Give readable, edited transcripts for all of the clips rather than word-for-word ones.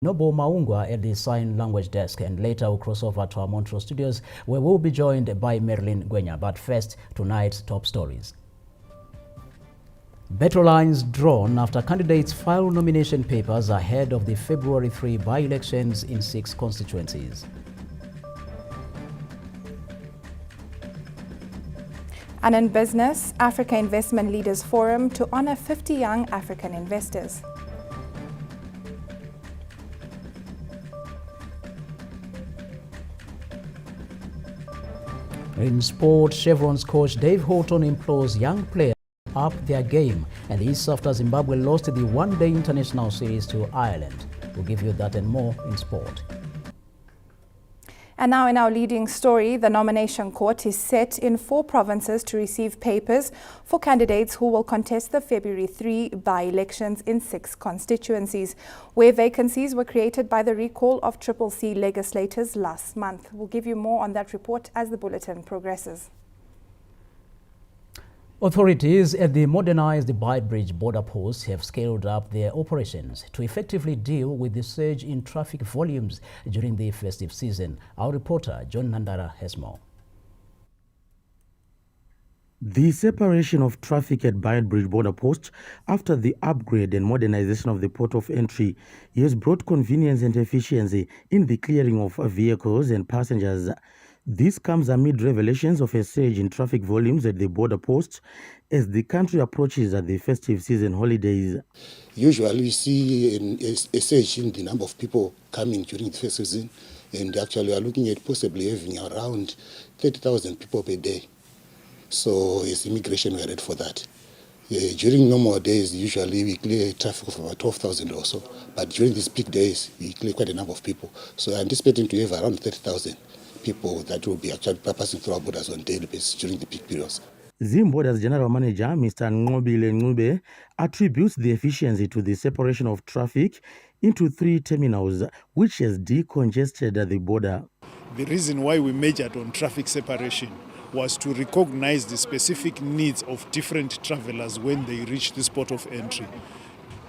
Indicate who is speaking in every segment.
Speaker 1: Nobo Maungwa at the sign language desk, and later we'll cross over to our Montreal studios where we'll be joined by Marilyn Gwenya. But first, tonight's top stories. Battle lines drawn after candidates file nomination papers ahead of the February 3 by-elections in 6 constituencies.
Speaker 2: And in business, Africa Investment Leaders Forum to honor 50 young African investors.
Speaker 1: In sport, Chevron's coach Dave Houghton implores young players to up their game, and this after Zimbabwe lost the one-day international series to Ireland. We'll give you that and more in sport.
Speaker 2: And now in our leading story, the nomination court is set in 4 provinces to receive papers for candidates who will contest the February 3 by-elections in 6 constituencies, where vacancies were created by the recall of CCC legislators last month. We'll give you more on that report as the bulletin progresses.
Speaker 1: Authorities at the modernized Beitbridge border post have scaled up their operations to effectively deal with the surge in traffic volumes during the festive season. Our reporter, John Nandara, has more.
Speaker 3: The separation of traffic at Beitbridge border post after the upgrade and modernization of the port of entry has brought convenience and efficiency in the clearing of vehicles and passengers. This comes amid revelations of a surge in traffic volumes at the border post as the country approaches the festive season holidays.
Speaker 4: Usually we see a surge in the number of people coming during the festive season, and actually we are looking at possibly having around 30,000 people per day. So as immigration we are ready for that. During normal days, usually we clear traffic of about 12,000 or so, but during these peak days we clear quite a number of people. So I'm anticipating to have around 30,000 people that will be actually passing through our borders on a daily basis during the peak periods.
Speaker 3: Zimboda's General Manager, Mr. Ngobile Ngube, attributes the efficiency to the separation of traffic into 3 terminals, which has decongested the border.
Speaker 5: The reason why we measured on traffic separation was to recognize the specific needs of different travelers when they reach this port of entry.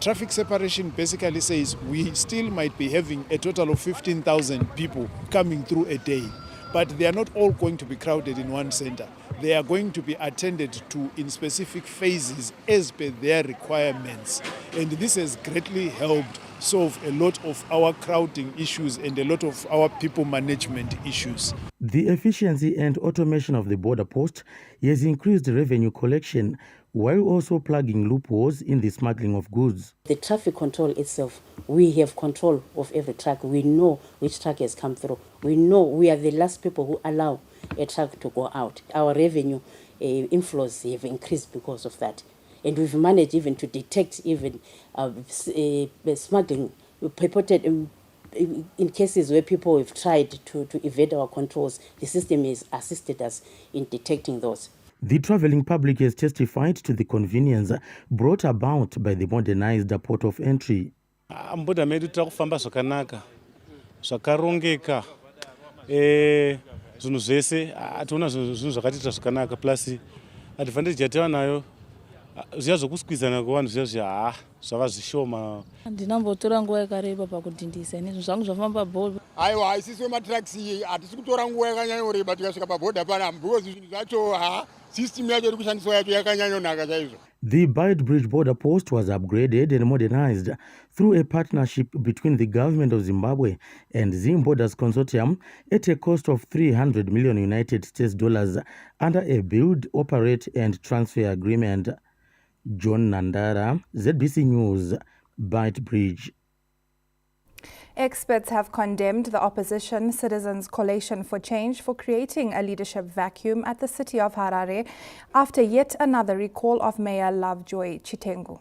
Speaker 5: Traffic separation basically says we still might be having a total of 15,000 people coming through a day, but they are not all going to be crowded in one center. They are going to be attended to in specific phases as per their requirements. And this has greatly helped solve a lot of our crowding issues and a lot of our people management issues.
Speaker 3: The efficiency and automation of the border post has increased revenue collection while also plugging loopholes in the smuggling of goods.
Speaker 6: The traffic control itself, we have control of every truck. We know which truck has come through. We know we are the last people who allow a truck to go out. Our revenue inflows have increased because of that. And we've managed even to detect even smuggling purported in cases where people have tried to evade our controls. The system has assisted us in detecting those.
Speaker 3: The traveling public has testified to the convenience brought about by the modernized port of entry.
Speaker 7: Mboda medu takufamba zvakanaka zvakarongeka zvinhu zvese ationa zvinhu zvakatiita zvakanaka plus advantage yatava nayo zviya zvokuskwizana kwevanhu zviya zvava zvishoma.
Speaker 8: Ndinambotora nguva yakareba pakudhindisa nezvinhu zvangu zvafamba bhodha.
Speaker 9: Aiwa isisi wematraxi hatisi kutora nguva yakanyanyoreba tikasvika pabhodha pana because zvinhu zvacho system yacho iri kushandiswa yacho yakanyanyonaka chaizvo.
Speaker 3: The Beitbridge border post was upgraded and modernized through a partnership between the government of Zimbabwe and Zimboda's consortium at a cost of $300 million United States dollars under a build, operate and transfer agreement. John Nandara, ZBC News, Beitbridge.
Speaker 2: Experts have condemned the opposition Citizens Coalition for Change for creating a leadership vacuum at the city of Harare after yet another recall of Mayor Lovejoy Chitengu.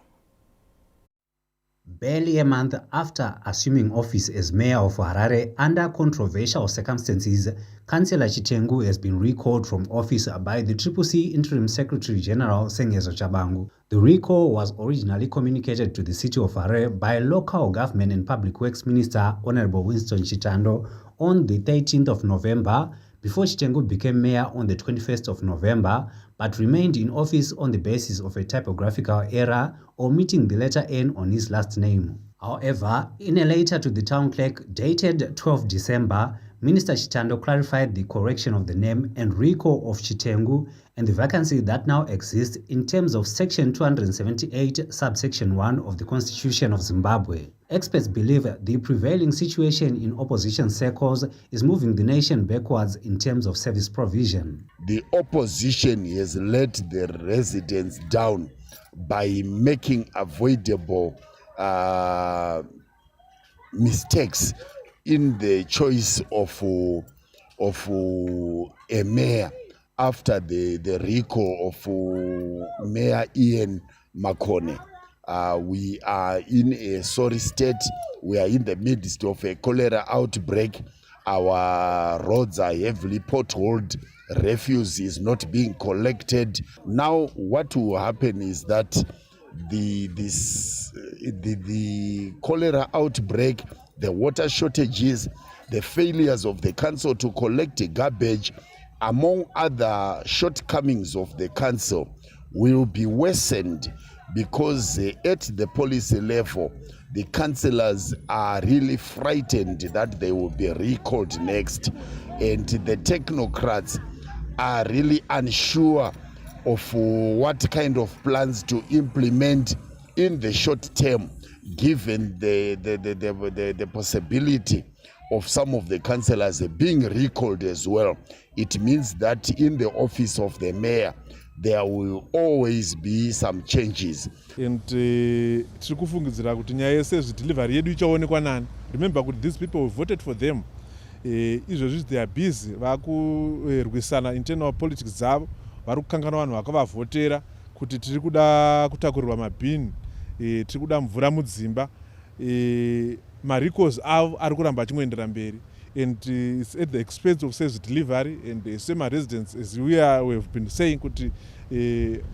Speaker 10: Barely a month after assuming office as mayor of Harare under controversial circumstances, Councillor Chitengu has been recalled from office by the CCC Interim Secretary General Sengezo Chabangu. The recall was originally communicated to the city of Harare by local government and public works minister Honorable Winston Chitando on the 13th of November, before Chitengu became mayor on the 21st of November, but remained in office on the basis of a typographical error, omitting the letter N on his last name. However, in a letter to the town clerk dated 12 December, Minister Chitando clarified the correction of the name Enrico of Chitengu and the vacancy that now exists in terms of Section 278, subsection 1 of the Constitution of Zimbabwe. Experts believe the prevailing situation in opposition circles is moving the nation backwards in terms of service provision.
Speaker 11: The opposition has let the residents down by making avoidable mistakes in the choice of a mayor after the recall of Mayor Ian Makone. We are in a sorry state. We are in the midst of a cholera outbreak. Our roads are heavily potholed. Refuse is not being collected. Now what will happen is that the cholera outbreak, the water shortages, the failures of the council to collect garbage, among other shortcomings of the council, will be worsened because at the policy level, the councillors are really frightened that they will be recalled next, and the technocrats are really unsure of what kind of plans to implement in the short term, given the possibility of some of the councillors being recalled as well. It means that in the office of the mayor, there will always be some changes.
Speaker 12: And tiri kufungidzira kuti nyaya yese delivery yedu ichaonekwa nani. Remember that these people who voted for them, izvozvi they are busy vakurwisana internal politics dzavo, vari kukangana vanhu vakavavhotera kuti tiri kuda kutakurirwa mabhini, tiri kuda mvura mudzimba, maricos avo ari kuramba achingоendera mberi, and it's at the expense of service delivery. And same residents, as we have been saying, kuti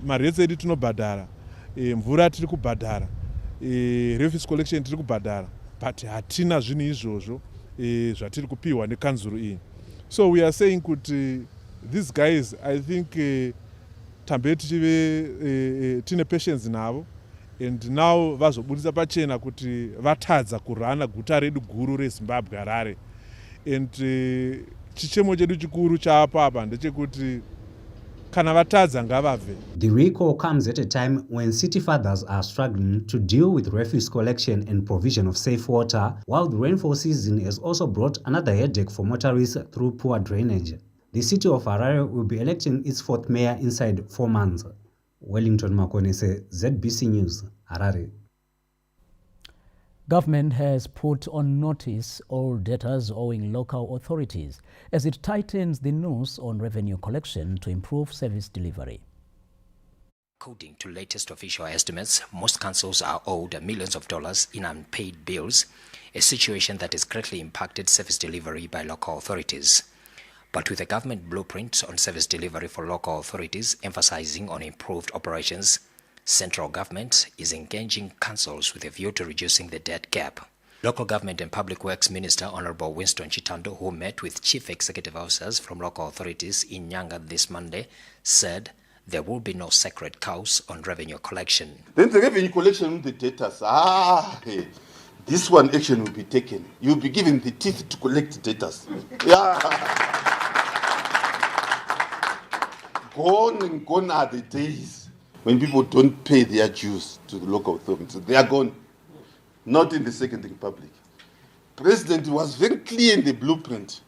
Speaker 12: marets edu tinobhadhara, mvura tiri kubhadhara, refuse collection tiri kubhadhara, but hatina zvinhu izvozvo zvatiri kupiwa nekanzuru iyi. So we are saying kuti these guys, I think tambe tichive tine patience navo, and now vazobudisa pachena kuti vatadza kurana guta redu guru reZimbabwe Harare. And chichemo chedu chikuru chaapapa ndechekuti kana vatadza ngavabve.
Speaker 10: The recall comes at a time when city fathers are struggling to deal with refuse collection and provision of safe water, while the rainfall season has also brought another headache for motorists through poor drainage. The city of Harare will be electing its fourth mayor inside 4 months. Wellington Makonese, ZBC News, Harare.
Speaker 1: Government has put on notice all debtors owing local authorities as it tightens the noose on revenue collection to improve service delivery.
Speaker 13: According to latest official estimates, most councils are owed millions of dollars in unpaid bills, a situation that has greatly impacted service delivery by local authorities. But with a government blueprint on service delivery for local authorities emphasizing on improved operations, central government is engaging councils with a view to reducing the debt gap. Local Government and Public Works Minister Honorable Winston Chitando, who met with chief executive officers from local authorities in Nyanga this Monday, said there will be no sacred cows on revenue collection.
Speaker 14: Then the revenue collection with the debtors, this one action will be taken. You'll be given the teeth to collect debtors. Yeah. Gone are the days when people don't pay their dues to the local authorities. They are gone. Not in the Second Republic. President was very clear in the blueprint.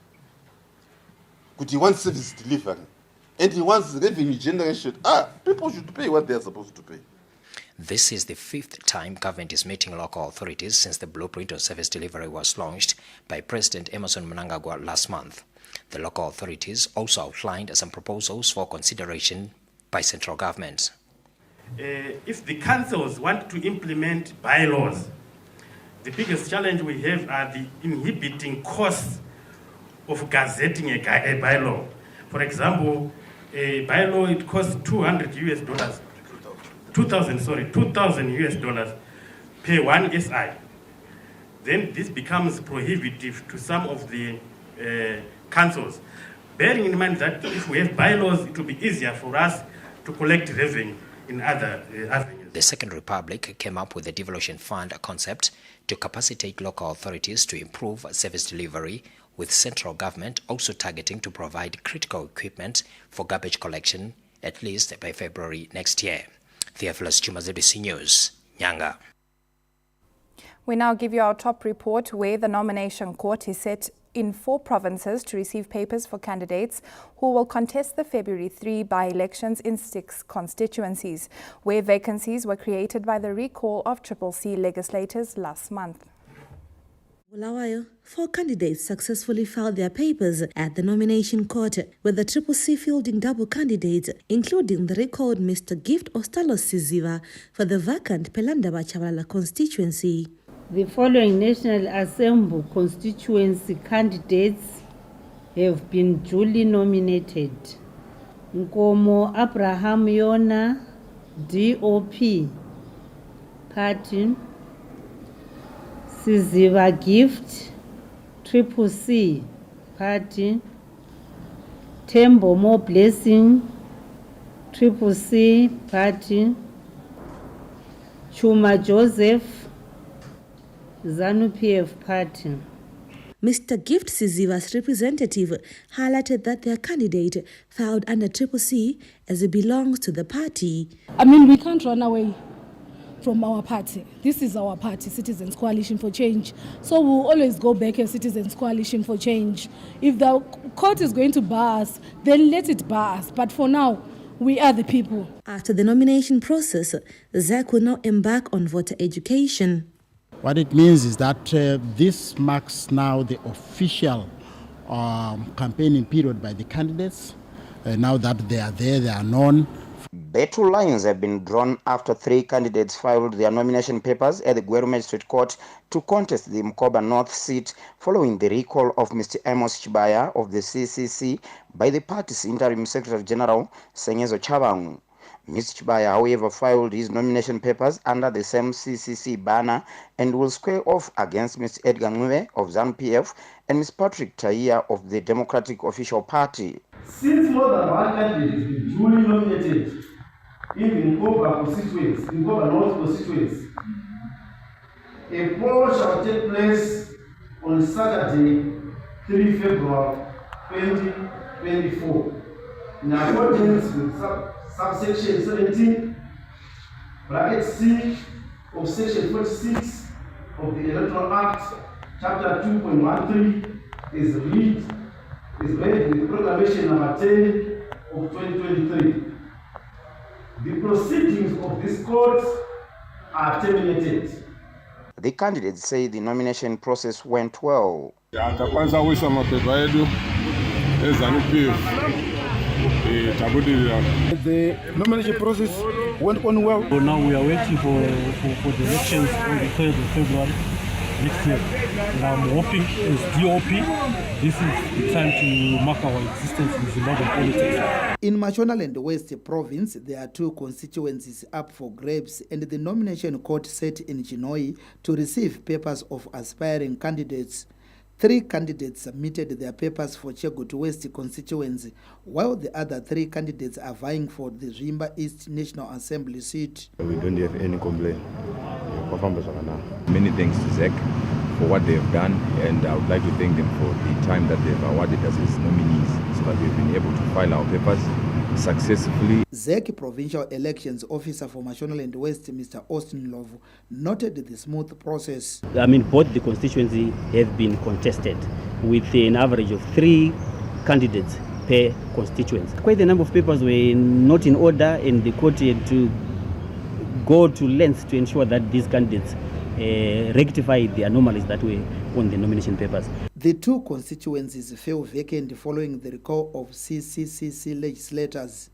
Speaker 14: But he wants service delivery. And he wants revenue generation. People should pay what they are supposed to pay.
Speaker 13: This is the 5th time government is meeting local authorities since the blueprint on service delivery was launched by President Emmerson Mnangagwa last month. The local authorities also outlined some proposals for consideration by central government.
Speaker 15: If the councils want to implement bylaws, the biggest challenge we have are the inhibiting costs of gazetting a bylaw. For example, a bylaw, it costs $200 US per one SI. Then this becomes prohibitive to some of the councils. Bearing in mind that if we have bylaws, it will be easier for us to collect revenue in other avenues.
Speaker 13: The Second Republic came up with the Devolution Fund concept to capacitate local authorities to improve service delivery, with central government also targeting to provide critical equipment for garbage collection at least by February next year. Theophilus Chuma, ZBC News, Nyanga.
Speaker 2: We now give you our top report, where the nomination court is set in 4 provinces to receive papers for candidates who will contest the February 3 by-elections in 6 constituencies, where vacancies were created by the recall of CCC legislators last month.
Speaker 16: Bulawayo, 4 candidates successfully filed their papers at the nomination court, with the CCC fielding double candidates, including the recalled Mr. Gift Ostalos Siziva for the vacant Pelandaba Chabalala constituency.
Speaker 17: The following National Assembly constituency candidates have been duly nominated: Nkomo Abraham Yona, DOP Party; Siziva Gift, CCC Party; Tembo Mo Blessing, CCC Party; Chuma Joseph, ZANU-PF Party.
Speaker 16: Mr. Gift Siziva's representative highlighted that their candidate filed under CCC as it belongs to the party.
Speaker 18: I mean, we can't run away from our party. This is our party, Citizens Coalition for Change. So we'll always go back as Citizens Coalition for Change. If the court is going to bar us, then let it bar us. But for now, we are the people.
Speaker 16: After the nomination process, ZAC will now embark on voter education.
Speaker 19: What it means is that this marks now the official campaigning period by the candidates. Now that they are there, they are known.
Speaker 20: Battle lines have been drawn after 3 candidates filed their nomination papers at the Gweru Magistrate Court to contest the Mkoba North seat following the recall of Mr. Amos Chibaya of the CCC by the party's interim Secretary General, Sengezo Chabang. Mr. Chibaya, however, filed his nomination papers under the same CCC banner and will square off against Mr. Edgar Ngube of ZANU-PF and Ms. Patrick Taia of the Democratic Official Party.
Speaker 21: Since more than one candidate has been duly nominated in the Mkoba constituency, Mkoba North constituency, a poll shall take place on Saturday, 3 February 2024, in accordance with subsection 17, bracket C of section 46 of the Electoral Act, chapter 2.13, is made with proclamation number 10 of 2023. The proceedings of this court are terminated.
Speaker 20: The candidates say the nomination process went well.
Speaker 22: The nomination process went on well. So now we are waiting for the elections on the 3rd of February next year. And I'm hoping as DOP, this is the time to mark our existence in Zimbabwean politics.
Speaker 23: In Mashonaland West Province, there are 2 constituencies up for grabs, and the nomination court set in Chinhoyi to receive papers of aspiring candidates. 3 candidates submitted their papers for Chegutu West constituency, while the other 3 candidates are vying for the Zvimba East National Assembly seat.
Speaker 24: We don't have any complaint. Many thanks to ZAC for what they have done, and I would like to thank them for the time that they have awarded us as nominees so that we've been able to file our papers successfully.
Speaker 23: ZAC Provincial Elections Officer for Mashonaland West, Mr. Austin Love, noted the smooth process.
Speaker 25: I mean, both the constituencies have been contested with an average of 3 candidates per constituency. Quite a number of papers were not in order, and the court had to go to lengths to ensure that these candidates rectify the anomalies that were on the nomination papers.
Speaker 23: The 2 constituencies fell vacant following the recall of CCC legislators.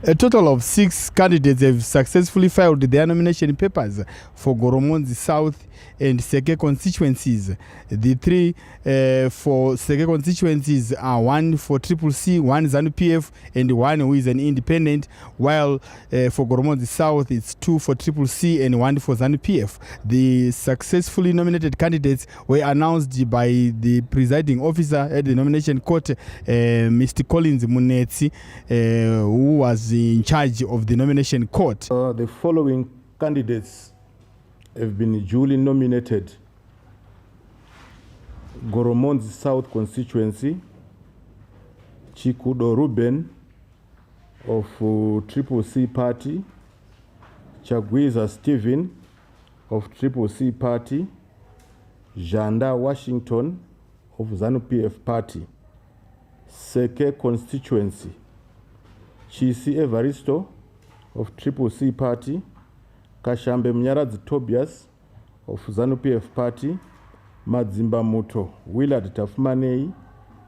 Speaker 26: A total of 6 candidates have successfully filed their nomination papers for Goromonzi South and Seke constituencies. The 3 for Seke constituencies are 1 for CCC, 1 ZANU-PF, and 1 who is an independent, while for Goromonzi South it's 2 for CCC and 1 for ZANU-PF. The successfully nominated candidates were announced by the presiding officer at the nomination court, Mr. Collins Munetsi, who was in charge of the nomination court.
Speaker 22: The following
Speaker 4: candidates have been duly nominated. Goromonzi South constituency, Chikudo Ruben of Triple C Party, Chagwiza Stephen of Triple C Party, Janda Washington of ZANU-PF Party. Seke constituency, Chisi Evaristo of Triple C Party, Kashambe Mnyaradzi Tobias of ZANU-PF Party, Madzimba Muto Willard Tafumanei,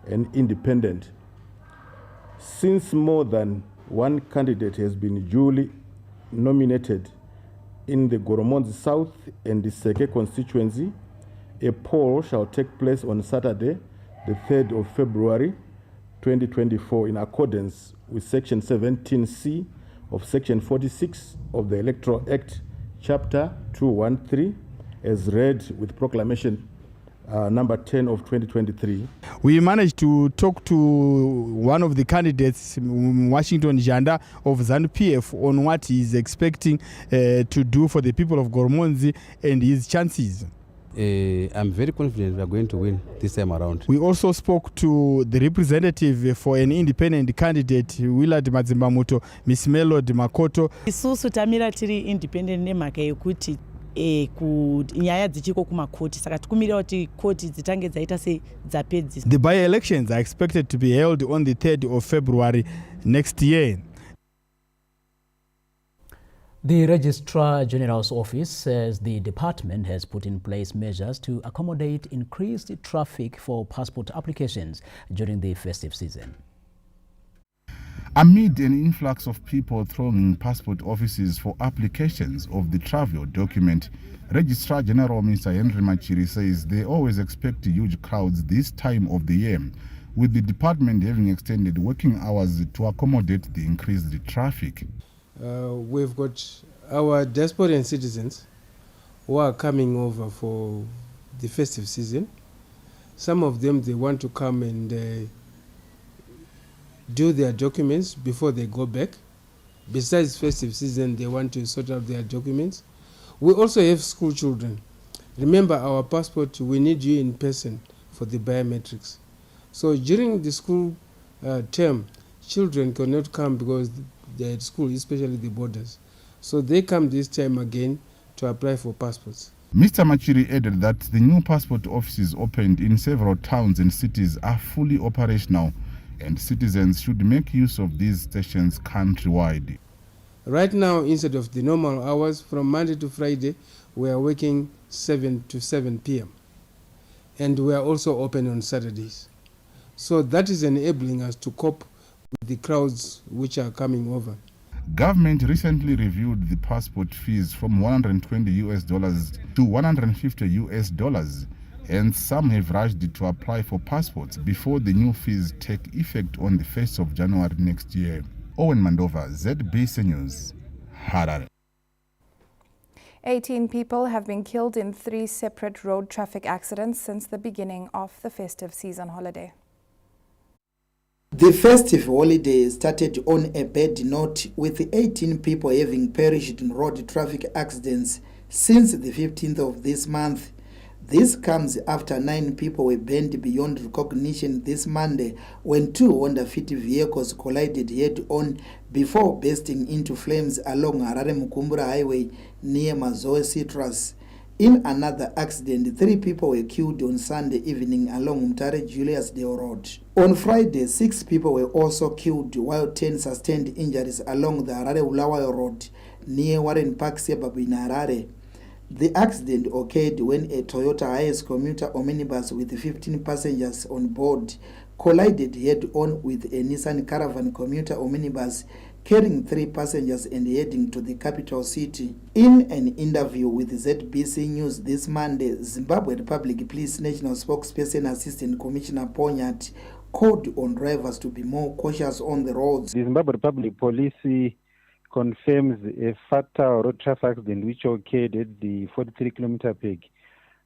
Speaker 4: an independent. Since more than one candidate has been duly nominated in the Goromonzi South and the Seke constituency, a poll shall take place on Saturday, the 3rd of February 2024, in accordance with Section 17C of Section 46 of the Electoral Act, Chapter 213, as read with Proclamation number 10 of 2023.
Speaker 26: We managed to talk to one of the candidates, Washington Janda of ZANU-PF, on what he is expecting to do for the people of Goromonzi and his chances.
Speaker 5: I'm very confident we are going to win this time around.
Speaker 26: We also spoke to the representative for an independent candidate, Willard Madzimbamuto, Miss Melody Makoto.
Speaker 6: Isusu tamira tiri independent nemhaka yekuti nyaya dzichiko kumakoti saka tikumirira kuti koti dzitange dzaita sedzapedzisa.
Speaker 26: The by-elections are expected to be held on the 3rd of February next year.
Speaker 1: The Registrar General's office says the department has put in place measures to accommodate increased traffic for passport applications during the festive season.
Speaker 7: Amid an influx of people thronging passport offices for applications of the travel document, Registrar General Mr. Henry Machiri says they always expect huge crowds this time of the year, with the department having extended working hours to accommodate the increased traffic.
Speaker 8: We've got our diasporan citizens who are coming over for the festive season. Some of them, they want to come and do their documents before they go back. Besides festive season, they want to sort out their documents. We also have school children. Remember, our passport, we need you in person for the biometrics. So during the school term, children cannot come because they're at school, especially the borders. So they come this time again to apply for passports.
Speaker 7: Mr. Machiri added that the new passport offices opened in several towns and cities are fully operational, and citizens should make use of these stations countrywide.
Speaker 8: Right now, instead of the normal hours, from Monday to Friday, we are working 7 to 7 p.m. And we are also open on Saturdays. So that is enabling us to cope with the crowds which are coming over.
Speaker 7: Government recently reviewed the passport fees from $120 to $150, and some have rushed to apply for passports before the new fees take effect on the 1st of January next year. Owen Mandova, ZBC News, Harare.
Speaker 2: 18 people have been killed in 3 separate road traffic accidents since the beginning of the festive season holiday.
Speaker 23: The festive holiday started on a bad note, with 18 people having perished in road traffic accidents since the 15th of this month. This comes after 9 people were burned beyond recognition this Monday when 2 Honda Fit vehicles collided head-on before bursting into flames along Harare-Mukumbura Highway near Mazoe Citrus. In another accident, 3 people were killed on Sunday evening along Mutare Julius Deo Road. On Friday, 6 people were also killed while 10 sustained injuries along the Harare-Ulawayo Road near Warren Park suburb in Harare. The accident occurred when a Toyota Hiace commuter omnibus with 15 passengers on board collided head-on with a Nissan Caravan commuter omnibus carrying 3 passengers and heading to the capital city. In an interview with ZBC News this Monday, Zimbabwe Republic Police National Spokesperson Assistant Commissioner Ponyat called on drivers to be more cautious on the roads.
Speaker 9: The Zimbabwe Republic Police confirms a fatal road traffic accident which occurred at the 43-kilometer peg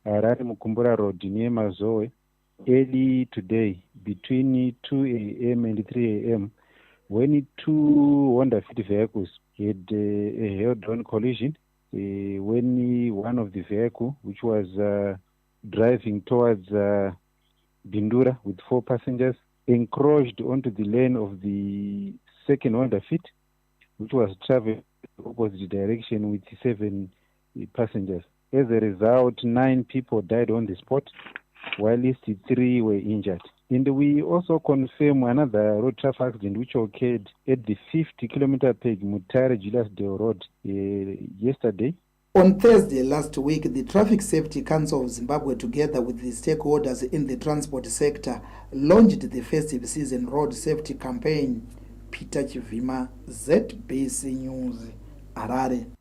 Speaker 9: Harare-Mukumbura Road near Mazoe early today between 2 a.m. and 3 a.m. when 2 Honda Fit vehicles had a head-on collision when one of the vehicle, which was driving towards Bindura with 4 passengers, encroached onto the lane of the second Honda Fit, which was traveling in the opposite direction with 7 passengers. As a result, 9 people died on the spot, while 3 were injured. And we also confirm another road traffic accident which occurred at the 50-kilometer peg Mutare Julius Dale Road yesterday.
Speaker 23: On Thursday last week, the Traffic Safety Council of Zimbabwe, together with the stakeholders in the transport sector, launched the festive season road safety campaign. Peter Chivima, ZBC News, Harare.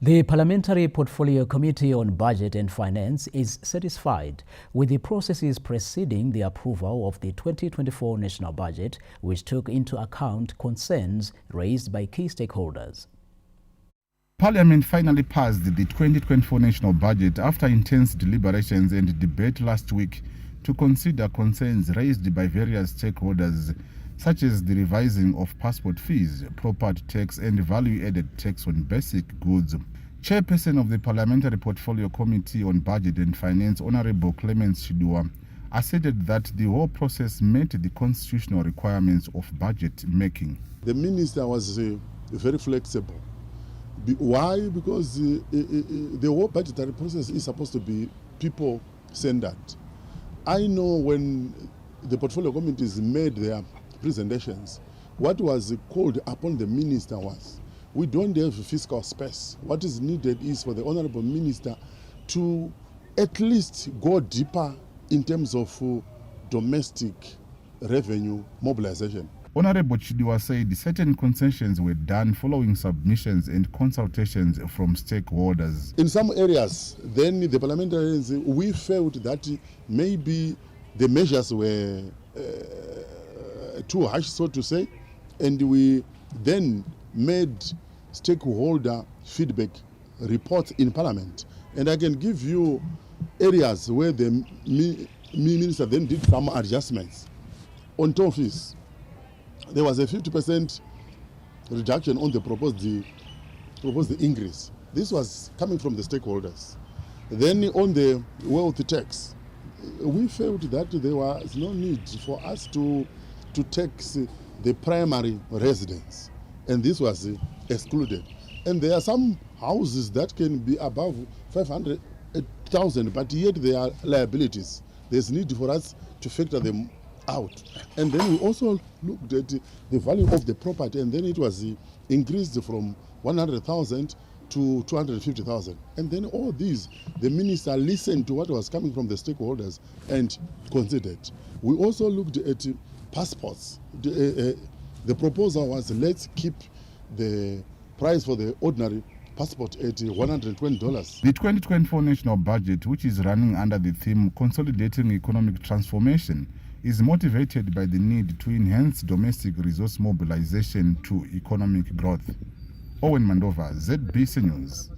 Speaker 1: The Parliamentary Portfolio Committee on Budget and Finance is satisfied with the processes preceding the approval of the 2024 national budget, which took into account concerns raised by key stakeholders.
Speaker 7: Parliament finally passed the 2024 national budget after intense deliberations and debate last week to consider concerns raised by various stakeholders, such as the revising of passport fees, property tax and value-added tax on basic goods. Chairperson of the Parliamentary Portfolio Committee on Budget and Finance, Honorable Clemens Chidua, asserted that the whole process met the constitutional requirements of budget making.
Speaker 3: The minister was very flexible. Why? Because the whole budgetary process is supposed to be people-centered. I know when the portfolio committees made their presentations, what was called upon the minister was, we don't have fiscal space. What is needed is for the Honorable Minister to at least go deeper in terms of domestic revenue mobilization.
Speaker 7: Honorable Chidua said certain concessions were done following submissions and consultations from stakeholders.
Speaker 3: In some areas, then the parliamentarians, we felt that maybe the measures were too harsh, so to say, and we then made stakeholder feedback reports in Parliament. And I can give you areas where the minister then did some adjustments. On toll fees, there was a 50% reduction on the proposed increase. This was coming from the stakeholders. Then on the wealth tax, we felt that there was no need for us to tax the primary residence, and this was excluded. And there are some houses that can be above 500,000, but yet they are liabilities. There's need for us to factor them out. And then we also looked at the value of the property, and then it was increased from 100,000 to 250,000. And then all these, the minister listened to what was coming from the stakeholders and considered. We also looked at passports. The proposal was, let's keep the price for the ordinary passport at $120.
Speaker 7: The 2024 national budget, which is running under the theme Consolidating Economic Transformation, is motivated by the need to enhance domestic resource mobilization to economic growth. Owen Mandova, ZBC News,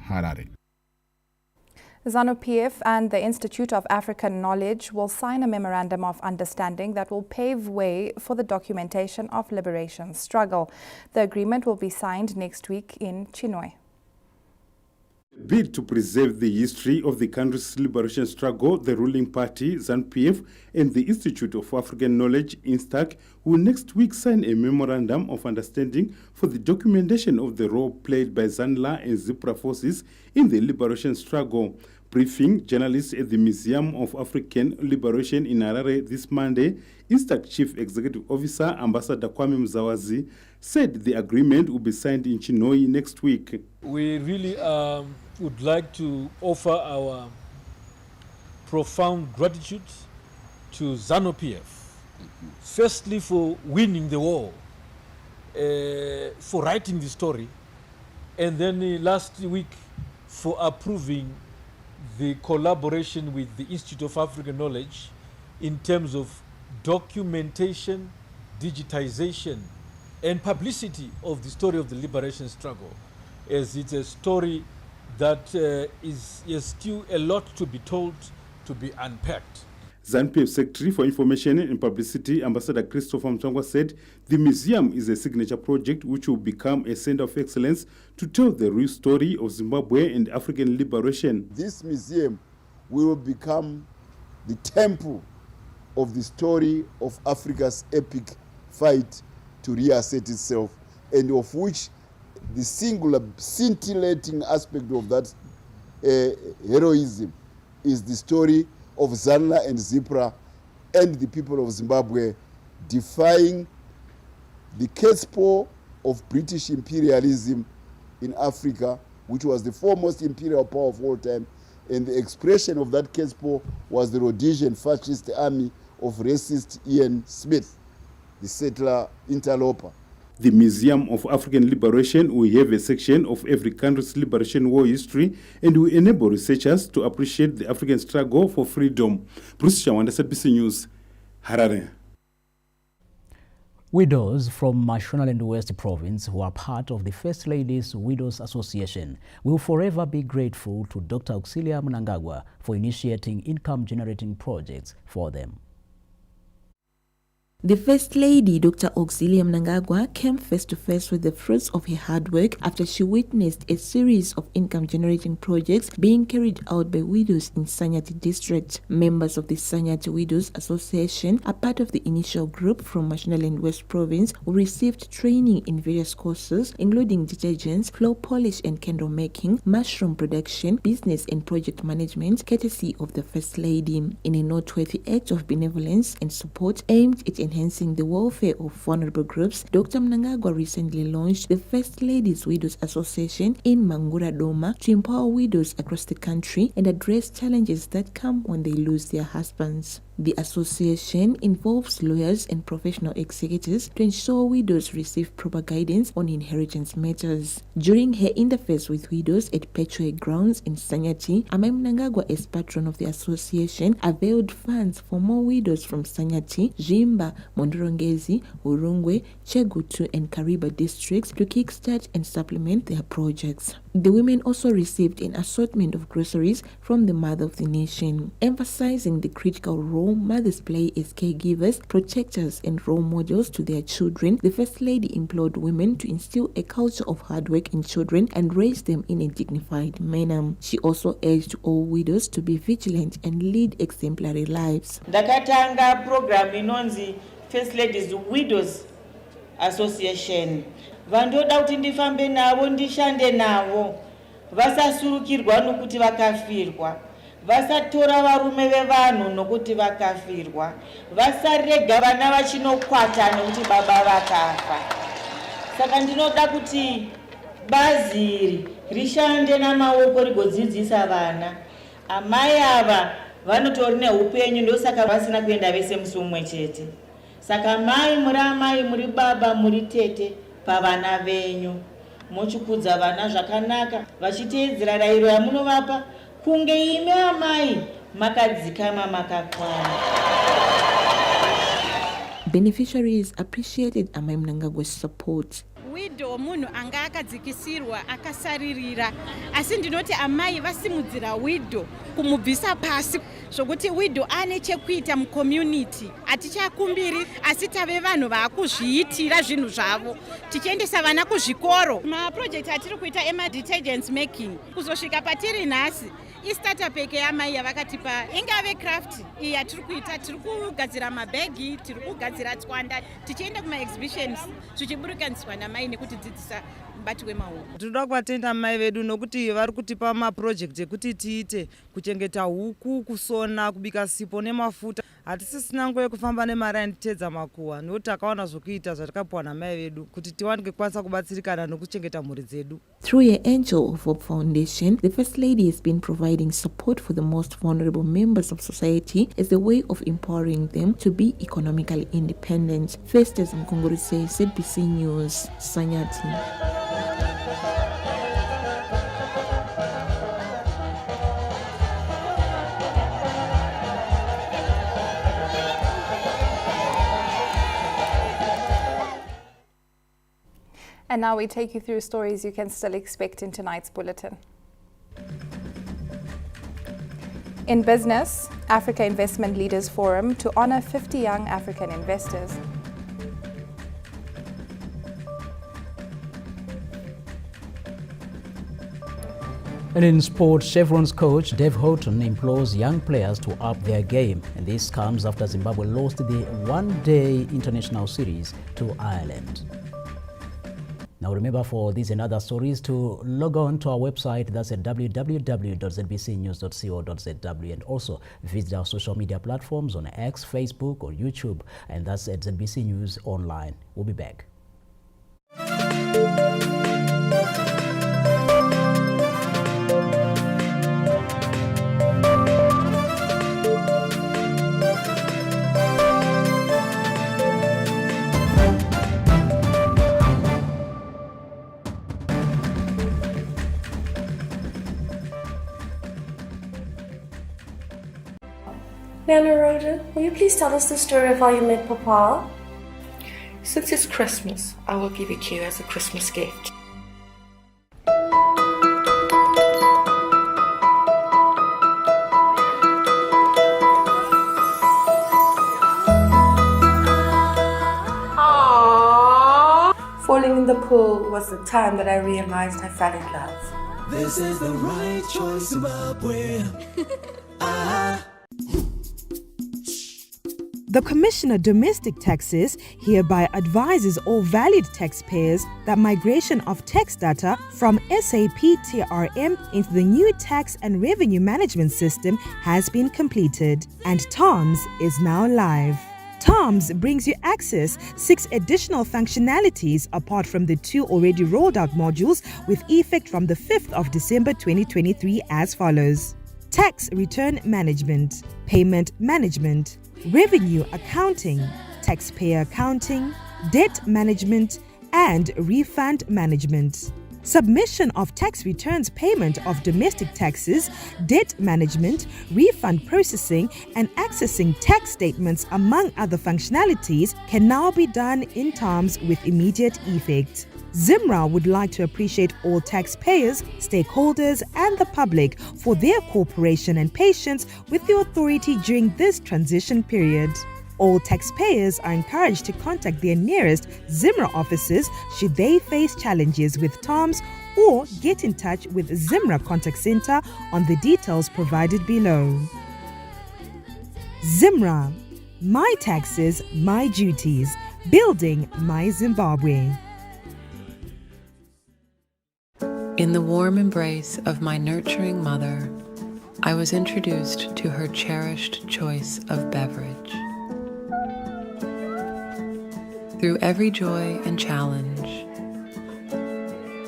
Speaker 7: Harare.
Speaker 2: ZANU-PF and the Institute of African Knowledge will sign a memorandum of understanding that will pave way for the documentation of liberation struggle. The agreement will be signed next week in Chinhoyi.
Speaker 10: Bid to preserve the history of the country's liberation struggle, the ruling party, ZANU-PF, and the Institute of African Knowledge, INSTAC, will next week sign a memorandum of understanding for the documentation of the role played by ZANLA and ZIPRA forces in the liberation struggle. Briefing journalists at the Museum of African Liberation in Harare this Monday, INSTAC Chief Executive Officer Ambassador Kwame Mzawazi said the agreement will be signed in Chinhoyi next week.
Speaker 11: We really would like to offer our profound gratitude to ZANU-PF, firstly for winning the war, for writing the story, and then last week for approving the collaboration with the Institute of African Knowledge in terms of documentation, digitization, and publicity of the story of the liberation struggle, as it's a story that is still a lot to be told, to be unpacked.
Speaker 10: ZANU-PF Secretary for Information and Publicity, Ambassador Christopher Mtangwa, said the museum is a signature project which will become a center of excellence to tell the real story of Zimbabwe and African liberation.
Speaker 12: This museum will become the temple of the story of Africa's epic fight to reassert itself, and of which the singular scintillating aspect of that heroism is the story of Zanla and Zipra and the people of Zimbabwe defying the cat's paw of British imperialism in Africa, which was the foremost imperial power of all time, and the expression of that cat's paw was the Rhodesian fascist army of racist Ian Smith, the settler interloper.
Speaker 10: The Museum of African Liberation will have a section of every country's liberation war history and will enable researchers to appreciate the African struggle for freedom. Bruce Chawanda, SABC News, Harare.
Speaker 1: Widows from Mashonaland West Province, who are part of the First Ladies Widows Association, will forever be grateful to Dr. Auxilia Mnangagwa for initiating income-generating projects for them.
Speaker 13: The First Lady, Dr. Auxilia Mnangagwa, came face to face with the fruits of her hard work after she witnessed a series of income-generating projects being carried out by widows in Sanyati district. Members of the Sanyati Widows Association are part of the initial group from Mashonaland West Province who received training in various courses, including detergents, floor polish and candle making, mushroom production, business and project management, courtesy of the First Lady. In a noteworthy act of benevolence and support aimed at enhancing the welfare of vulnerable groups, Dr. Mnangagwa recently launched the First Ladies Widows Association in Mangura Doma to empower widows across the country and address challenges that come when they lose their husbands. The association involves lawyers and professional executives to ensure widows receive proper guidance on inheritance matters. During her interface with widows at Petue Grounds in Sanyati, Amai Mnangagwa, as patron of the association, availed funds for more widows from Sanyati, Jimba, Mondorongezi, Urungwe, Chegutu and Kariba districts to kickstart and supplement their projects. The women also received an assortment of groceries from the Mother of the Nation, emphasizing the critical role mothers play as caregivers, protectors and role models to their children. The First Lady implored women to instill a culture of hard work in children and raise them in a dignified manner. She also urged all widows to be vigilant and lead exemplary lives.
Speaker 14: Ndakatanga program inonzi First Ladies Widows Association. Vandoda kuti ndifambe navo ndishande navo vasasurukirwa nokuti vakafirwa, vasatora varume vevanhu nokuti vakafirwa, vasarega vana vachinokwata nokuti baba vakafa. Saka ndinoda kuti bazi iri rishande namaoko rigodzidzisa vana. Amai ava vanotori neupenyu, ndosaka vasina kuenda vese musi umwe chete. Saka mai muri amai, muri baba, muri tete pavana venyu, muchikudza vana zvakanaka vachiteedzera rayiro yamunovapa, kunge ime amai makadzikama makakwana.
Speaker 13: Beneficiaries appreciated Amai Mnangagwa's support.
Speaker 15: Widow munhu anga akadzikisirwa akasaririra, asi ndinoti amai vasimudzira widow kumubvisa pasi zvokuti widow ane chekuita mucommunity. Hatichakumbiri asi tave vanhu vaakuzviitira zvinhu zvavo, tichiendesa vana kuzvikoro. Maproject atiri kuita ema-detergents making kuzosvika patiri nhasi istartup yake yamai yavakatipa, ingave craft iyi yatiri kuita, tiri kugadzira mabhegi, tiri kugadzira tswanda, tichienda kuma-exhibitions tichiburikaniswa namai nekutidzidzisa mubati wemaoko.
Speaker 17: Tinoda kuvatenda mai vedu nokuti vari kutipa maproject ekuti tiite, kuchengeta huku, kusona, kubika sipo nemafuta. Hatisisina nguva yekufamba nemari anditedza makuhwa, nokuti takaona zvokuita zvatakapiwa namai vedu kuti tiwanike kwanisa kubatsirikana nokuchengeta mhuri dzedu.
Speaker 13: Through your Angel of Hope Foundation, the First Lady has been providing support for the most vulnerable members of society as a way of empowering them to be economically independent. First, as Mkongori says, ZBC News, Sanyati.
Speaker 2: And now we take you through stories you can still expect in tonight's bulletin. In business, Africa Investment Leaders Forum to honor 50 young African investors.
Speaker 1: And in sport, Chevron's coach Dave Houghton implores young players to up their game. And this comes after Zimbabwe lost the one-day international series to Ireland. Now remember, for these and other stories, to log on to our website, that's at www.zbcnews.co.zw, and also visit our social media platforms on X, Facebook or YouTube, and that's at ZBC News Online. We'll be back.
Speaker 16: Nana Rhoda, will you please tell us the story of how you met Papa? Since it's Christmas, I will give it to you as a Christmas gift. Aww. Falling in the pool was the time that I realized I fell in love.
Speaker 18: This is the right choice, Zimbabwe.
Speaker 19: The Commissioner of Domestic Taxes hereby advises all valid taxpayers that migration of tax data from SAP TRM into the new tax and revenue management system has been completed, and TOMS is now live. TOMS brings you access 6 additional functionalities apart from the 2 already rolled out modules with effect from the 5th of December 2023 as follows: Tax Return Management, Payment Management, Revenue Accounting, Taxpayer Accounting, Debt Management, and Refund Management. Submission of tax returns, payment of domestic taxes, debt management, refund processing, and accessing tax statements, among other functionalities, can now be done in TOMS with immediate effect. ZIMRA would like to appreciate all taxpayers, stakeholders, and the public for their cooperation and patience with the authority during this transition period. All taxpayers are encouraged to contact their nearest ZIMRA offices should they face challenges with TOMS, or get in touch with ZIMRA Contact Center on the details provided below. ZIMRA, my taxes, my duties, building my Zimbabwe.
Speaker 20: In the warm embrace of my nurturing mother, I was introduced to her cherished choice of beverage. Through every joy and challenge,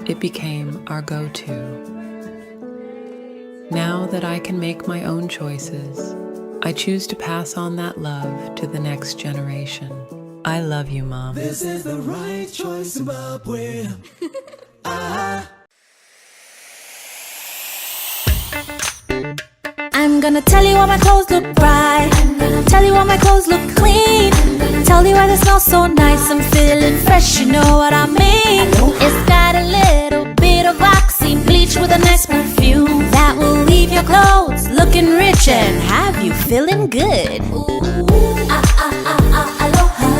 Speaker 20: it became our go-to. Now that I can make my own choices, I choose to pass on that love to the next generation. I love you, Mom.
Speaker 18: This is the right choice, Zimbabwe.
Speaker 21: I'm gonna tell you why my clothes look bright. I'm gonna tell you why my clothes look clean. Tell you why they smell so nice. I'm feeling fresh, you know what I mean. It's got a little bit of oxy bleach with a nice perfume that will leave your clothes looking rich and have you feeling good. Aloha,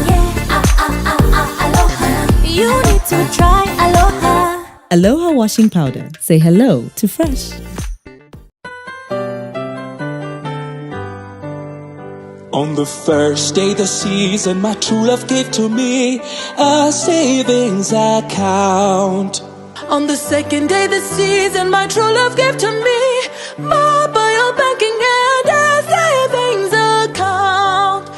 Speaker 21: yeah. Aloha. You need to try Aloha.
Speaker 24: Aloha washing powder. Say hello to fresh.
Speaker 18: On the first day the season, my true love gave to me a savings account.
Speaker 16: On the second day the season, my true love gave to me mobile banking and a savings account.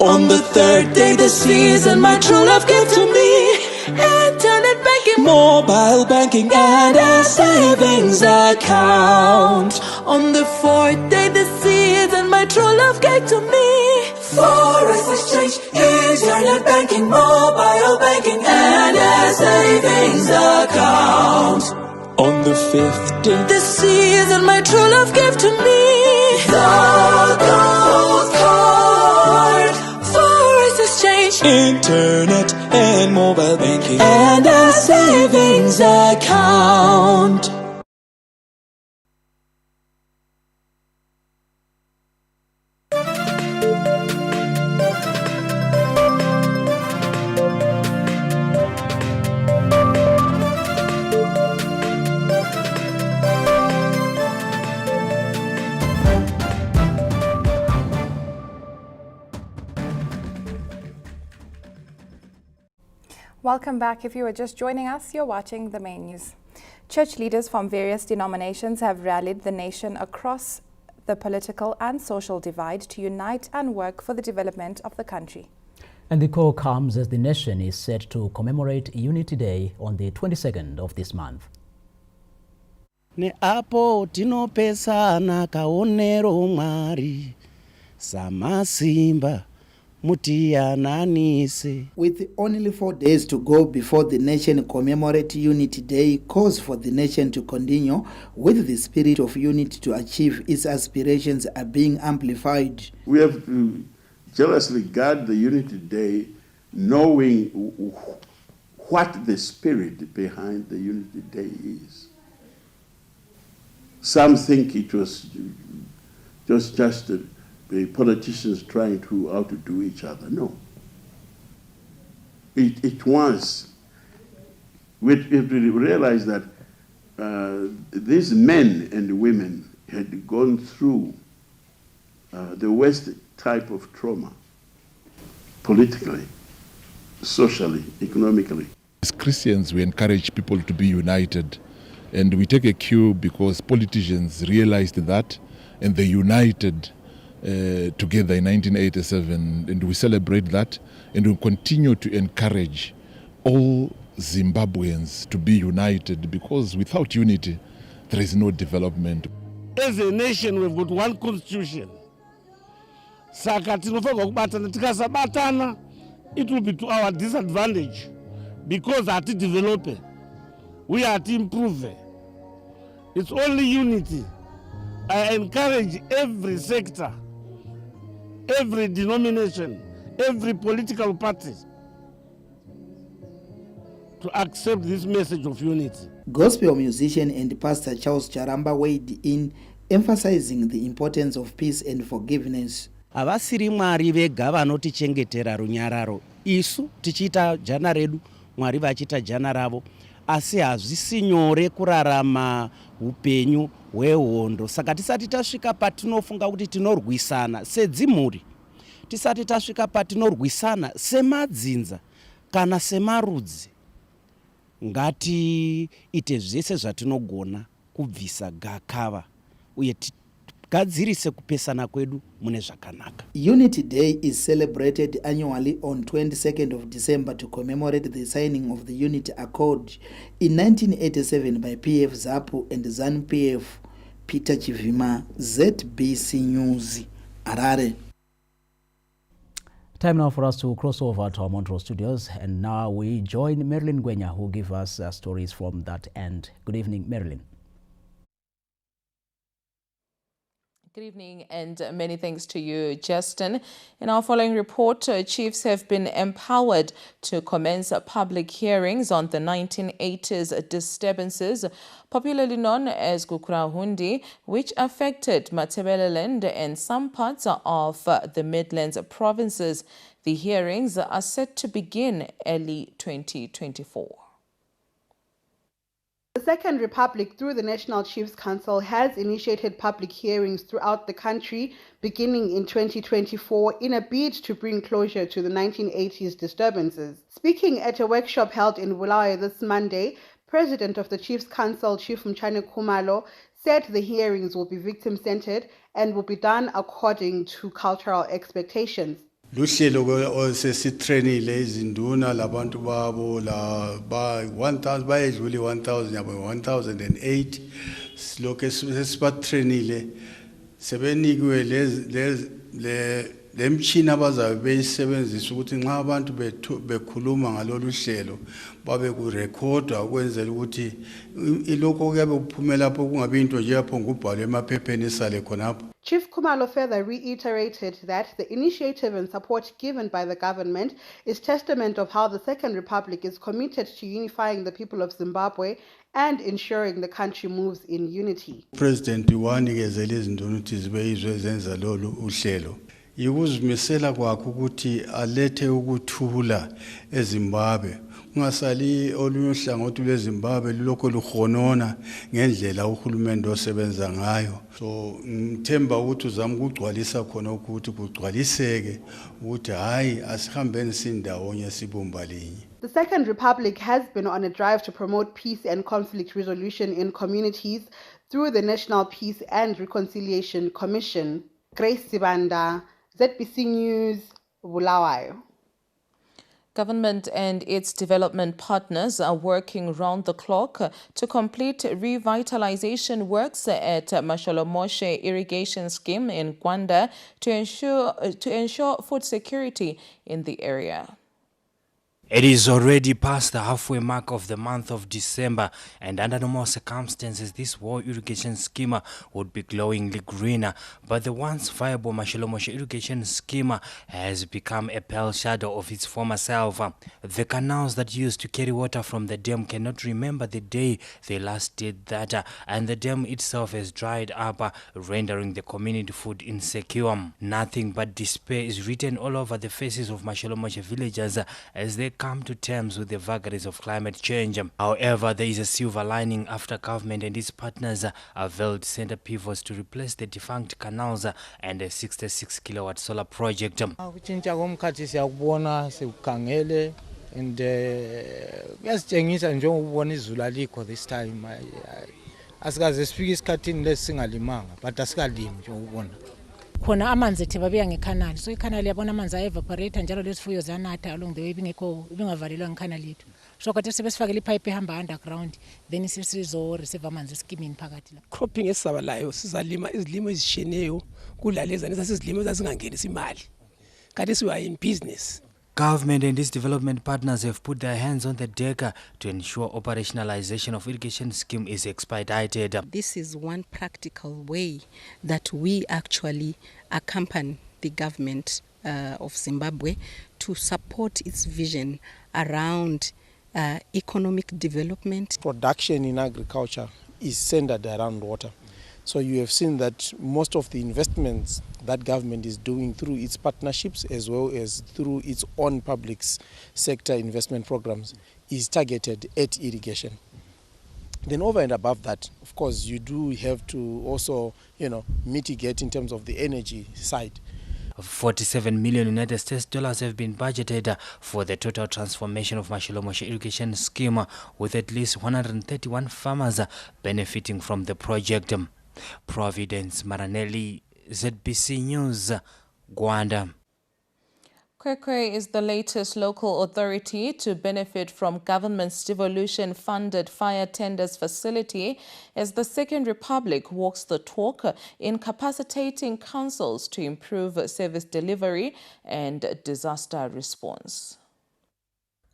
Speaker 18: On the third day the season, my true love gave to me internet banking, mobile banking, and a savings account.
Speaker 16: On the fourth day the season, my true love gave to me
Speaker 18: Forex exchange, internet banking, mobile banking, and a savings account. On the fifth day
Speaker 16: this season, my true love gave to me
Speaker 18: the gold card,
Speaker 16: Forex exchange,
Speaker 18: internet and mobile banking, and a savings account.
Speaker 2: Welcome back. If you are just joining us, you're watching the main news. Church leaders from various denominations have rallied the nation across the political and social divide to unite and work for the development of the country.
Speaker 1: And the call comes as the nation is set to commemorate Unity Day on the 22nd of this month.
Speaker 4: Ne apo tinopesana kaonero mwari samasimba. With
Speaker 23: only 4 days to go before the nation commemorate Unity Day, calls for the nation to continue with the spirit of unity to achieve its aspirations are being amplified.
Speaker 5: We have to jealously guard the Unity Day, knowing what the spirit behind the Unity Day is. Some think it was just the politicians trying to outdo each other. No. It was. We realized that these men and women had gone through the worst type of trauma, politically, socially, economically.
Speaker 7: As Christians, we encourage people to be united, and we take a cue because politicians realized that and they united together in 1987, and we celebrate that, and we continue to encourage all Zimbabweans to be united, because without unity there is no development.
Speaker 4: As a nation, we've got one constitution. Saka tinofanirwa kubatana, tikasabatana it will be to our disadvantage, because ati develop, we are to improve. It's only unity. I encourage every sector, every denomination, every political party to accept this message of unity.
Speaker 23: Gospel musician and pastor Charles Charamba weighed in, emphasizing the importance of peace and forgiveness.
Speaker 4: Havasiri Mwari vega vanotichengetera runyararo. Isu tichita jana redu, Mwari vachita jana ravo. Asi hazvisi nyore kurarama upenyu hwehondo. Saka tisati tasvika patinofunga kuti tinorwisana sedzimhuri, tisati tasvika patinorwisana semadzinza kana semarudzi, ngatiite zvese zvatinogona kubvisa gakava uye gadzirise kupesana kwedu mune zvakanaka.
Speaker 23: Unity Day is celebrated annually on 22nd of December to commemorate the signing of the Unity Accord in 1987 by PF ZAPU and ZANU-PF. Peter Chivima, ZBC News, Harare.
Speaker 1: Time now for us to cross over to our Montrose studios, and now we join Marilyn Gwenya, who give us stories from that end. Good evening, Marilyn.
Speaker 6: Good evening and many thanks to you, Justin. In our following report, chiefs have been empowered to commence public hearings on the 1980s disturbances, popularly known as Gukurahundi, which affected Matabeleland and some parts of the Midlands provinces. The hearings are set to begin early 2024.
Speaker 22: The Second Republic, through the National Chiefs Council, has initiated public hearings throughout the country beginning in 2024 in a bid to bring closure to the 1980s disturbances. Speaking at a workshop held in Bulawayo this Monday, President of the Chiefs Council, Chief Mchane Khumalo, said the hearings will be victim-centered and will be done according to cultural expectations.
Speaker 25: Luhlelo osesitrenile izinduna labantu babo la ba 1000 bayedlule 1000 yabo 1008 siloke sesibatrenile sebenikiwe le mchini abazabe beyisebenzisa ukuthi nxa abantu bekhuluma ngalolu hlelo babe kurekhodwa ukwenzela ukuthi ilokho kuyabe kuphumela lapho kungabi into nje yapho ngubhalo emaphepheni esale khonapho.
Speaker 22: Chief Khumalo further reiterated that the initiative and support given by the government is testament of how the Second Republic is committed to unifying the people of Zimbabwe and ensuring the country moves in unity.
Speaker 25: President wanikezela izinduna ukuthi zibe yizwe zenza lolu uhlelo. yikuzimisela kwakhe ukuthi alethe ukuthula eZimbabwe. Kungasali olunye uhlangothi lweZimbabwe lulokho luhonona ngendlela uhulumende osebenza ngayo. So ngithemba ukuthi uzama ukugcwalisa khona ukuthi kugcwaliseke ukuthi hayi asihambeni sindawonye sibumba linye.
Speaker 22: The Second Republic has been on a drive to promote peace and conflict resolution in communities through the National Peace and Reconciliation Commission. Grace Sibanda, ZBC News, Bulawayo.
Speaker 6: Government and its development partners are working round the clock to complete revitalization works at Masholomoshe irrigation scheme in Gwanda to ensure food security in the area.
Speaker 3: It is already past the halfway mark of the month of December, and under normal circumstances, this war irrigation scheme would be glowingly greener. But the once viable Masholomoshe irrigation scheme has become a pale shadow of its former self. The canals that used to carry water from the dam cannot remember the day they last did that, and the dam itself has dried up, rendering the community food insecure. Nothing but despair is written all over the faces of Masholomoshe villagers as they come to terms with the vagaries of climate change. However, there is a silver lining after government and its partners availed center pivots to replace the defunct canals and a 66 kilowatt solar project.
Speaker 8: Kuchinja komkhathi siyakubona sikukhangele and kuyasitshengisa nje ukubona izulu alikho this time. Asikaze sifike isikhathini lesingalimanga but asikalimi nje ukubona.
Speaker 9: Khona amanzi ethe babiya ngekhanali, so ikhanali yabona amanzi evaporate njalo lesifuyo zanatha along the way ibingavalelwa ngekhanali yethu. So kade sebesifakela ipipe ehamba underground then sisizo receive amanzi eskimini phakathi la.
Speaker 11: Cropping esabalayo sizalima izilimo ezisheneyo kulaleza nesizilimo ezazingangenisa imali. Kade siwa in business.
Speaker 3: Government and its development partners have put their hands on the deck to ensure operationalization of irrigation scheme is expedited.
Speaker 12: This is one practical way that we actually accompany the government of Zimbabwe to support its vision around economic development.
Speaker 11: Production in agriculture is centered around water. So you have seen that most of the investments that government is doing through its partnerships as well as through its own public sector investment programs is targeted at irrigation. Then over and above that, of course, you do have to also, mitigate in terms of the energy side.
Speaker 3: 47 million United States dollars have been budgeted for the total transformation of Masholomoshe irrigation scheme, with at least 131 farmers benefiting from the project. Providence Maranelli, ZBC News, Gwanda.
Speaker 6: Kwekwe is the latest local authority to benefit from government's devolution-funded fire tenders facility as the Second Republic walks the talk in capacitating councils to improve service delivery and disaster response.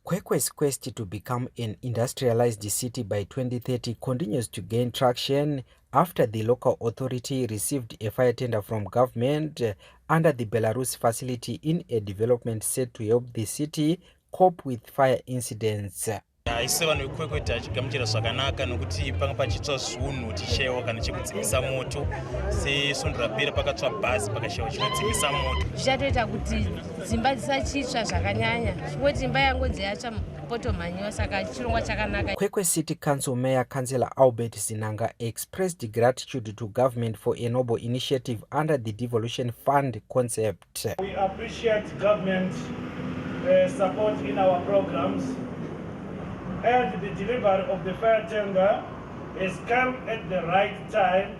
Speaker 26: Kwekwe's quest to become an industrialized city by 2030 continues to gain traction after the local authority received a fire tender from government under the Belarus facility in a development set to help the city cope with fire incidents.
Speaker 27: Aise vanhu vekwekwe tachigamuchira zvakanaka nokuti panga pachitsva zvinhu tichewa kana chekudzimisa moto sesondora pera pakatsva bhazi pakashewa chinodzimisa moto
Speaker 28: zvichatoita kuti dzimba dzisachitsva zvakanyanya kuti imba yangu dzeyatsva potomanyiwa saka chirongwa chakanaka.
Speaker 26: Kwekwe City Council Mayor Councillor Albert Zinanga expressed gratitude to government for a noble initiative under the devolution fund concept.
Speaker 29: We appreciate government support in our programs, and the delivery of the fire tender has come at the right time,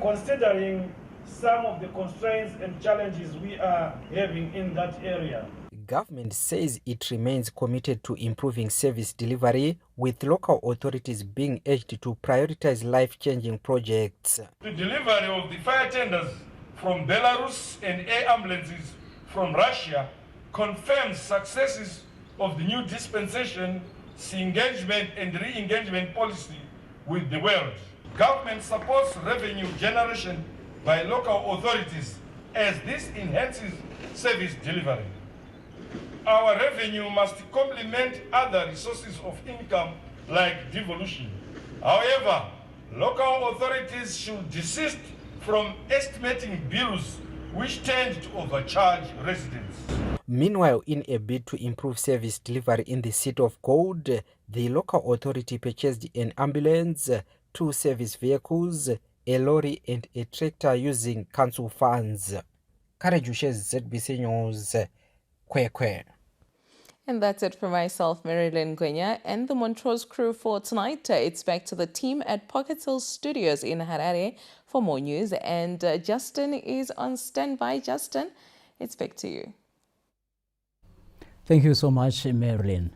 Speaker 29: considering some of the constraints and challenges we are having in that area.
Speaker 26: Government says it remains committed to improving service delivery, with local authorities being urged to prioritize life-changing projects.
Speaker 29: The delivery of the fire tenders from Belarus and air ambulances from Russia confirms successes of the new dispensation, engagement and re-engagement policy with the world. Government supports revenue generation by local authorities as this enhances service delivery. Our revenue must complement other resources of income like devolution. However, local authorities should desist from estimating bills which tend to overcharge residents.
Speaker 26: Meanwhile, in a bid to improve service delivery in the City of Gold, the local authority purchased an ambulance, 2 service vehicles, a lorry and a tractor using council funds. Karajushes, ZBC News, Kwekwe.
Speaker 6: And that's it for myself, Marilyn Gwenya, and the Montrose crew for tonight. It's back to the team at Pocket Hill Studios in Harare for more news. And Justin is on standby. Justin, it's back to you.
Speaker 1: Thank you so much, Marilyn.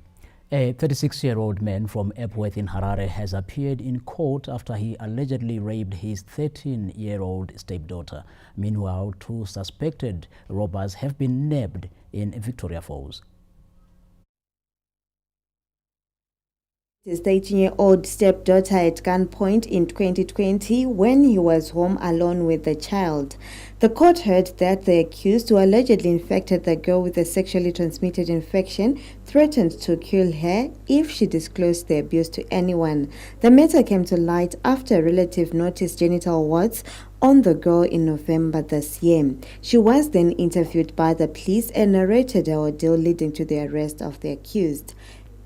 Speaker 1: A 36-year-old man from Epworth in Harare has appeared in court after he allegedly raped his 13-year-old stepdaughter. Meanwhile, 2 suspected robbers have been nabbed in Victoria Falls.
Speaker 10: His 13-year-old stepdaughter at gunpoint in 2020 when he was home alone with the child. The court heard that the accused, who allegedly infected the girl with a sexually transmitted infection, threatened to kill her if she disclosed the abuse to anyone. The matter came to light after a relative noticed genital warts on the girl in November this year. She was then interviewed by the police and narrated her ordeal leading to the arrest of the accused.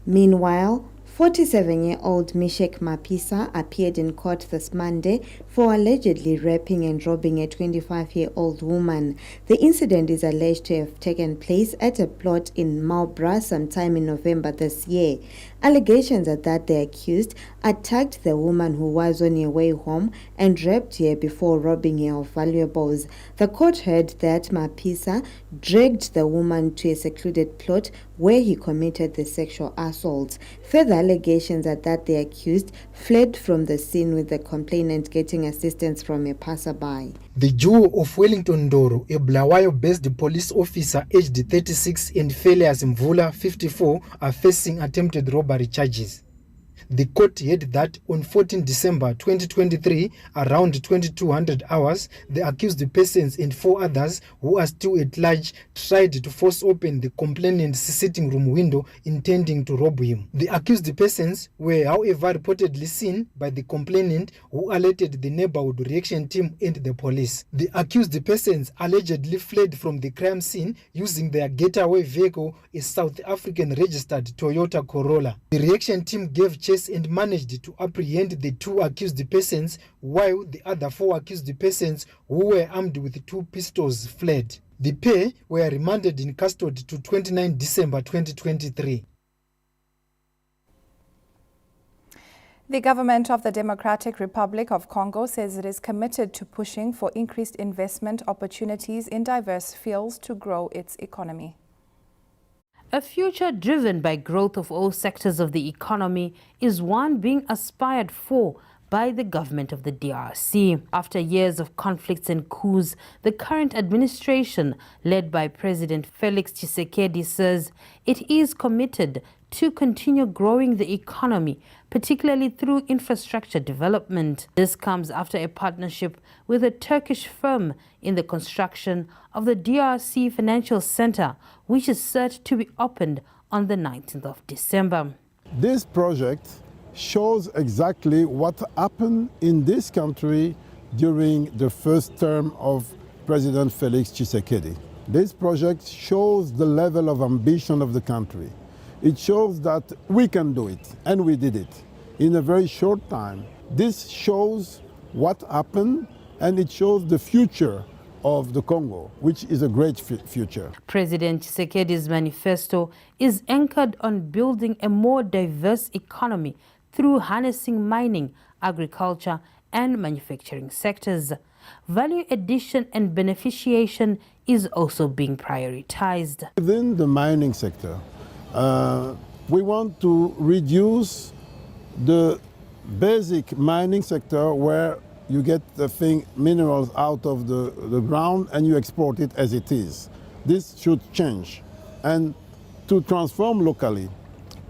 Speaker 10: Meanwhile, 47-year-old Mishek Mapisa appeared in court this Monday for allegedly raping and robbing a 25-year-old woman. The incident is alleged to have taken place at a plot in Marlborough sometime in November this year. Allegations are that the accused attacked the woman who was on her way home and raped her before robbing her of valuables. The court heard that Mapisa dragged the woman to a secluded plot where he committed the sexual assault. Further allegations are that the accused fled from the scene with the complainant getting assistance from a passerby.
Speaker 13: The duo of Wellington Ndoro, a Bulawayo-based police officer aged 36, and Phileas Mvula, 54, are facing attempted robbery charges. The court heard that on 14 December 2023, around 2200 hours, the accused persons and 4 others who are still at large tried to force open the complainant's sitting room window intending to rob him. The accused persons were, however, reportedly seen by the complainant, who alerted the neighborhood reaction team and the police. The accused persons allegedly fled from the crime scene using their getaway vehicle, a South African registered Toyota Corolla. The reaction team gave chase and managed to apprehend the 2 accused persons, while the other 4 accused persons, who were armed with 2 pistols, fled. The pair were remanded in custody to 29 December 2023.
Speaker 2: The government of the Democratic Republic of Congo says it is committed to pushing for increased investment opportunities in diverse fields to grow its economy.
Speaker 14: A future driven by growth of all sectors of the economy is one being aspired for by the government of the DRC. After years of conflicts and coups, the current administration, led by President Felix Tshisekedi, says it is committed to continue growing the economy, particularly through infrastructure development. This comes after a partnership with a Turkish firm in the construction of the DRC Financial Center, which is set to be opened on the 19th of December.
Speaker 15: This project shows exactly what happened in this country during the first term of President Felix Tshisekedi. This project shows the level of ambition of the country. It shows that we can do it, and we did it in a very short time. This shows what happened, and it shows the future of the Congo, which is a great future.
Speaker 14: President Tshisekedi's manifesto is anchored on building a more diverse economy through harnessing mining, agriculture, and manufacturing sectors. Value addition and beneficiation is also being prioritized.
Speaker 15: Within the mining sector, we want to reduce the basic mining sector where you get the minerals out of the ground and you export it as it is. This should change. And to transform locally,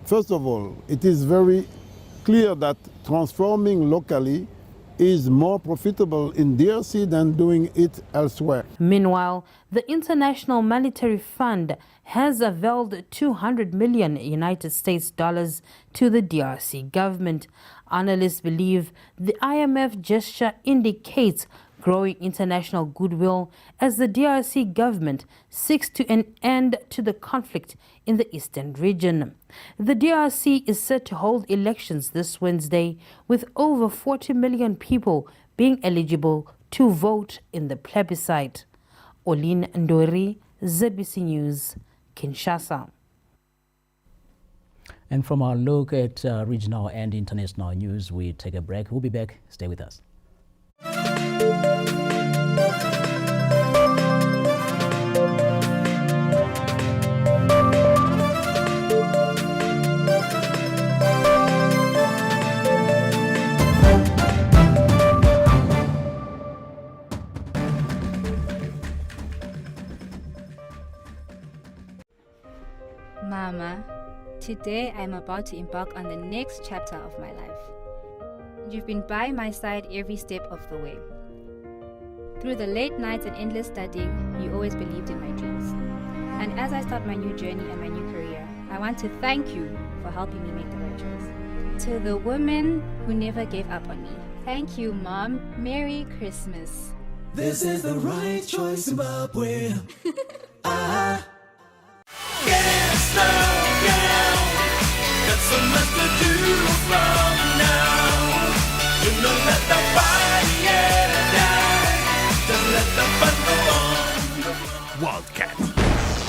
Speaker 15: first of all, it is very clear that transforming locally is more profitable in DRC than doing it elsewhere.
Speaker 14: Meanwhile, the International Monetary Fund has availed $200 million United States dollars to the DRC government. Analysts believe the IMF gesture indicates growing international goodwill as the DRC government seeks to an end to the conflict in the eastern region. The DRC is set to hold elections this Wednesday, with over 40 million people being eligible to vote in the plebiscite. Olin Ndori, ZBC News, Kinshasa.
Speaker 1: And from our look at regional and international news, we take a break. We'll be back. Stay with us.
Speaker 5: Mama, today I'm about to embark on the next chapter of my life. You've been by my side every step of the way. Through the late nights and endless studying, you always believed in my dreams. And as I start my new journey and my new career, I want to thank you for helping me make the right choice. To the women who never gave up on me, thank you, Mom. Merry Christmas.
Speaker 7: This is the right choice, Zimbabwe. Yes, no, girl. Got so much to do from now. You know, let the fire die. Just let the fun go on.
Speaker 16: Wildcat,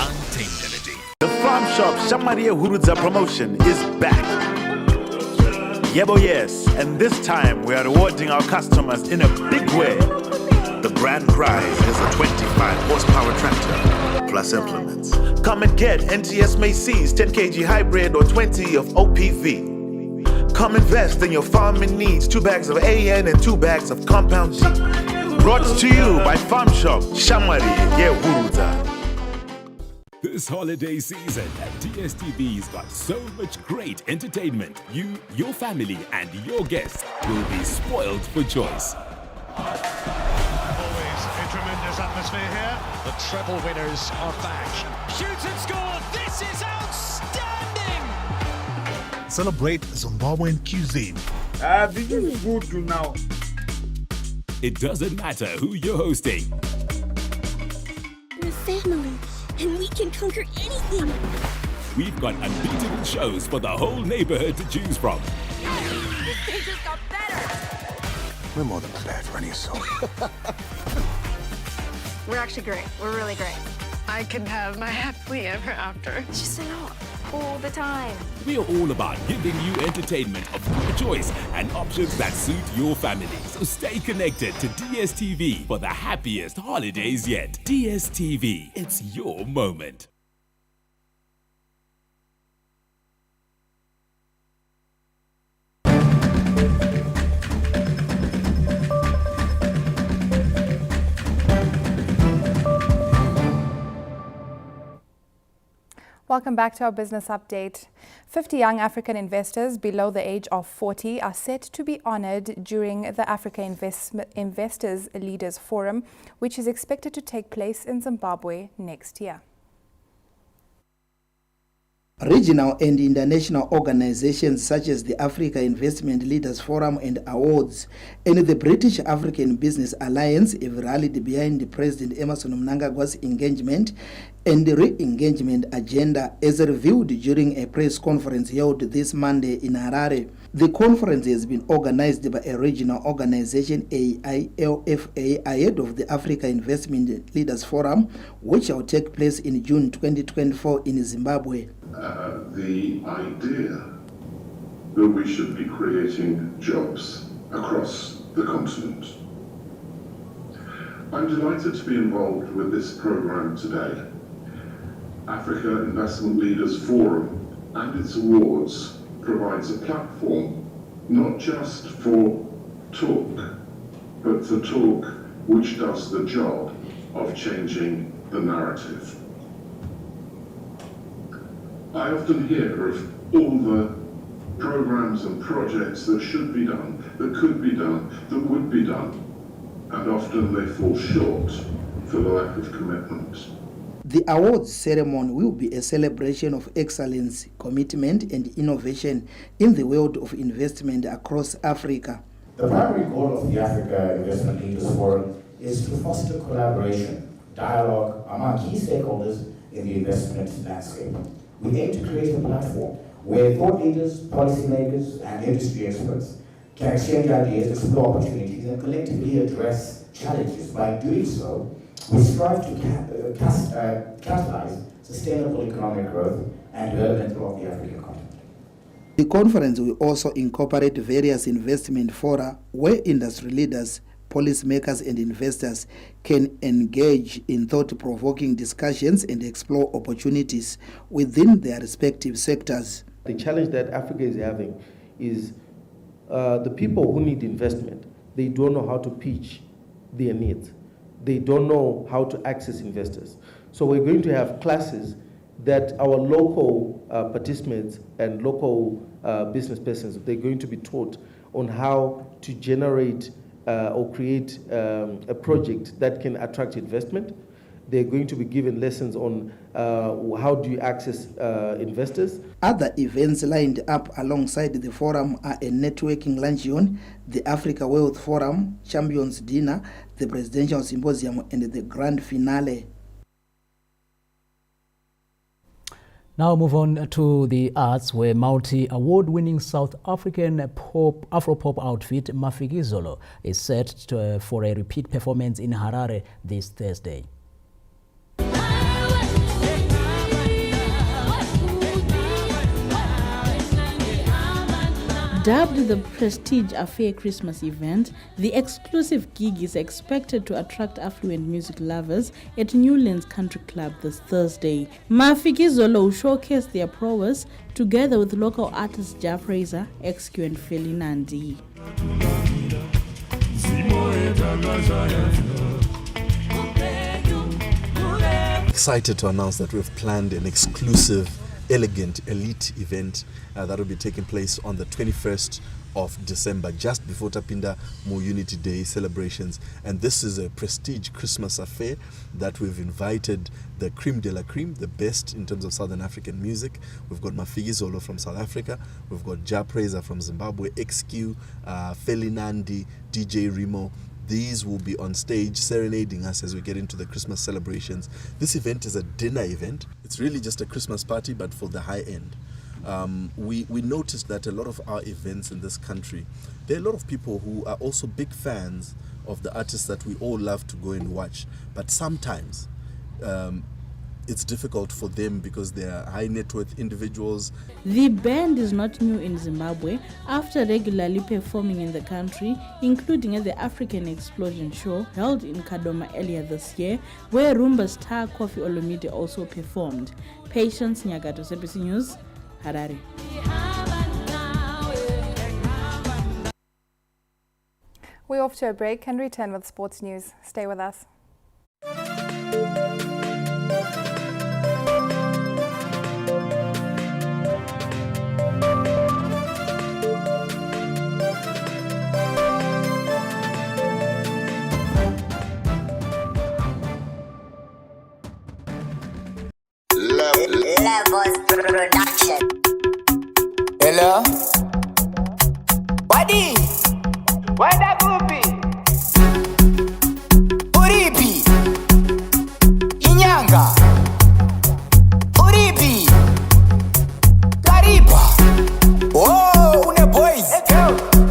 Speaker 16: untamed energy. The Farm Shop Shamaria Hurudza promotion is back. Yebo yes, and this time we are rewarding our customers in a big way. The grand prize is a 25 horsepower tractor plus implements. Come and get NTS Macy's 10 kg hybrid or 20 of OPV. Come invest in your farming needs, 2 bags of AN and 2 bags of Compound G. Brought to you by Farm Shop Shamari Yehuruza.
Speaker 17: This holiday season, DSTV's got so much great entertainment. You, your family, and your guests will be spoiled for choice.
Speaker 18: Always a tremendous atmosphere here. The treble winners are back. Shoot and score. This is outstanding.
Speaker 16: Celebrate Zimbabwean cuisine.
Speaker 17: This is good now. It doesn't matter who you're hosting.
Speaker 19: We're family, and we can conquer anything.
Speaker 17: We've got unbeatable shows for the whole neighborhood to choose from.
Speaker 19: This thing just got better.
Speaker 16: We're more than prepared for any assault.
Speaker 19: We're actually great. We're really great.
Speaker 20: I can have my happily ever after.
Speaker 19: Just a lot. All the time.
Speaker 17: We are all about giving you entertainment of your choice and options that suit your family. So stay connected to DSTV for the happiest holidays yet. DSTV, it's your moment.
Speaker 2: Welcome back to our business update. 50 young African investors below the age of 40 are set to be honored during the Africa Investors Leaders Forum, which is expected to take place in Zimbabwe next year.
Speaker 23: Regional and international organizations such as the Africa Investment Leaders Forum and Awards and the British African Business Alliance have rallied behind President Emmerson Mnangagwa's engagement and the re-engagement agenda as reviewed during a press conference held this Monday in Harare. The conference has been organized by a regional organization, AILFA, ahead of the Africa Investment Leaders Forum, which will take place in June 2024 in Zimbabwe.
Speaker 21: The idea that we should be creating jobs across the continent. I'm delighted to be involved with this program today. Africa Investment Leaders Forum and its awards provides a platform not just for talk, but for talk which does the job of changing the narrative. I often hear of all the programs and projects that should be done, that could be done, that would be done, and often they fall short for the lack of commitment.
Speaker 23: The awards ceremony will be a celebration of excellence, commitment, and innovation in the world of investment across Africa.
Speaker 24: The primary goal of the Africa Investment Leaders Forum
Speaker 3: is to foster collaboration, dialogue among key stakeholders in the investment landscape. We aim to create a platform where thought leaders, policymakers, and industry experts can exchange ideas, explore opportunities, and collectively address challenges. By doing so, we strive to catalyze sustainable economic growth and development of the African continent.
Speaker 23: The conference will also incorporate various investment fora where industry leaders, policymakers, and investors can engage in thought-provoking discussions and explore opportunities within their respective sectors.
Speaker 4: The challenge that Africa is having is the people who need investment, they don't know how to pitch their needs. They don't know how to access investors. So we're going to have classes that our local participants and local business persons, they're going to be taught on how to generate or create a project that can attract investment. They're going to be given lessons on how do you access investors.
Speaker 23: Other events lined up alongside the forum are a networking luncheon, the Africa Wealth Forum, Champions Dinner, the Presidential Symposium, and the Grand Finale.
Speaker 1: Now move on to the arts, where multi-award-winning South African Afro-pop outfit Mafikizolo is set for a repeat performance in Harare this Thursday.
Speaker 8: Dubbed the Prestige Affair Christmas event, the exclusive gig is expected to attract affluent music lovers at Newlands Country Club this Thursday. Mafikizolo will showcase their prowess together with local artists Ja Fraser, XQ, and Feli Nandi.
Speaker 9: Excited to announce that we've planned an exclusive, elegant, elite event that will be taking place on the 21st of December, just before Tapinda Mo Unity Day celebrations. And this is a prestige Christmas affair that we've invited the creme de la creme, the best in terms of Southern African music. We've got Mafikizolo from South Africa, we've got Ja Fraser from Zimbabwe, XQ, Feli Nandi, DJ Remo. These will be on stage serenading us as we get into the Christmas celebrations. This event is a dinner event. It's really just a Christmas party, but for the high end. We noticed that a lot of our events in this country, there are a lot of people who are also big fans of the artists that we all love to go and watch. But sometimes it's difficult for them because they are high net worth individuals.
Speaker 8: The band is not new in Zimbabwe after regularly performing in the country, including at the African Explosion show held in Kadoma earlier this year, where Rumba star Kofi Olomide also performed. Patience Nyagato, SABC News, Harare.
Speaker 2: We're off to a break and return with sports news. Stay with us.
Speaker 11: Levels Production. Hello? Wadi? Wada Gupi? Uripi? Inyanga? Uripi? Kariba? Oh, une boys.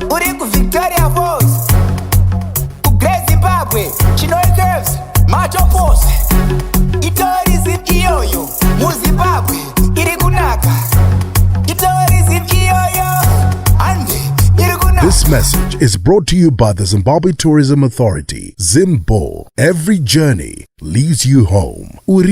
Speaker 11: Uriku Victoria Falls. Ugre Zimbabwe. Chinoi Girls. Macho Force. Itorism Iyoyo. Muzimbabwe. Irikunaka. Itorism Iyoyo.
Speaker 12: This message is brought to you by the Zimbabwe Tourism Authority, Zimbo. Every journey leads you home.